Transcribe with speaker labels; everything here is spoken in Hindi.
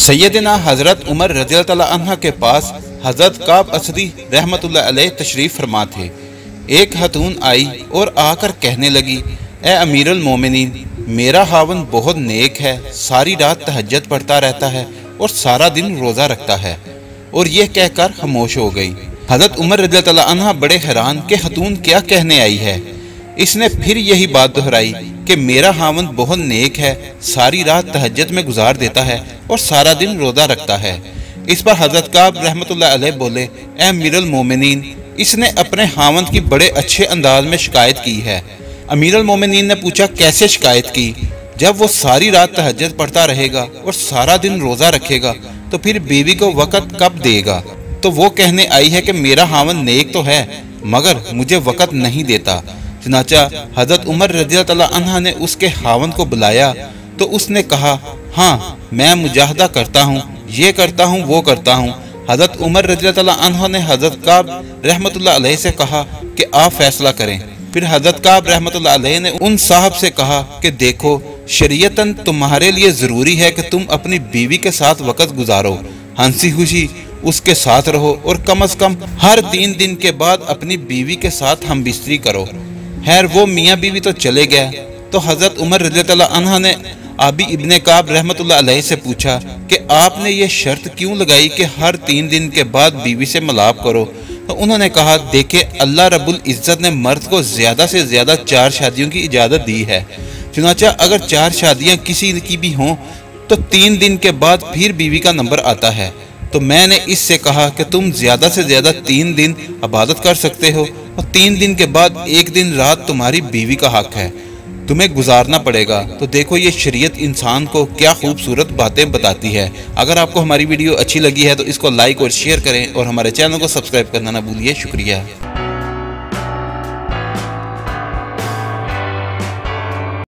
Speaker 1: सैयदना हज़रत उमर रज़ियल्लाहु अन्हु के पास हज़रत काब असदी रहमतुल्लाह अलैह तशरीफ़ फरमा थे। एक खतून आई और आकर कहने लगी, ए अमीरुल मोमिनीन, मेरा खावन बहुत नेक है, सारी रात तहज्जुद पढ़ता रहता है और सारा दिन रोज़ा रखता है। और यह कहकर खामोश हो गई। हज़रत उमर रज़ियल्लाहु अन्हु बड़े हैरान कि खतून क्या कहने आई है। इसने फिर यही बात दोहराई कि मेरा खावन बहुत नेक है, सारी रात तहज्जुद में गुजार देता है और सारा दिन रोज़ा रखता है। इस पर हज़रत काब रहमतुल्लाह अलैह बोले, ए अमीरुल मोमिनीन, इसने अपने खावन की बड़े अच्छे अंदाज में शिकायत की है। अमीरुल मोमिनीन ने पूछा, कैसे शिकायत की? जब वो सारी रात तहज्जुद पढ़ता रहेगा और सारा दिन रोज़ा रखेगा तो फिर बीवी को वक़्त कब देगा? तो वो कहने आई है कि मेरा खावन नेक तो है मगर मुझे वक़्त नहीं देता। चुनाचा हज़रत उमर रज़ियल्लाहु अन्हु ने उसके खावन को बुलाया तो उसने कहा, हाँ, मैं मुजाहदा करता हूँ, ये करता हूँ, वो करता हूँ। हज़रत उमर रज़ियल्लाहु अन्हु ने हज़रत काब रहमतुल्लाह अलैह से कहा कि आप फैसला करें। फिर हज़रत काब रहमतुल्लाह अलैह ने उन साहब से कहा कि देखो, शरीयतन तुम्हारे लिए ज़रूरी है कि तुम अपनी बीवी के साथ वक़्त गुजारो, हंसी खुशी उसके साथ रहो और कम अज़ कम हर 3 दिन के बाद अपनी बीवी के साथ हम बिस्तरी करो। खैर, वो मियाँ बीवी तो चले गए। तो हज़रत उमर रज़ियल्लाहु अन्हु ने आबी इब्ने काब रहमतुल्लाह अलैह से पूछा कि आपने ये शर्त क्यों लगाई कि हर 3 दिन के बाद बीवी से मिलाप करो? तो उन्होंने कहा, देखे, अल्लाह रब्बुल इज़्ज़त ने मर्द को ज़्यादा से ज़्यादा 4 शादियों की इजाज़त दी है। चुनांचे अगर 4 शादियाँ किसी की भी हों तो 3 दिन के बाद फिर बीवी का नंबर आता है। तो मैंने इससे कहा कि तुम ज़्यादा से ज़्यादा 3 दिन इबादत कर सकते हो और 3 दिन के बाद 1 दिन रात तुम्हारी बीवी का हक है, तुम्हें गुजारना पड़ेगा। तो देखो, ये शरीयत इंसान को क्या खूबसूरत बातें बताती है। अगर आपको हमारी वीडियो अच्छी लगी है तो इसको लाइक और शेयर करें और हमारे चैनल को सब्सक्राइब करना ना भूलिए। शुक्रिया।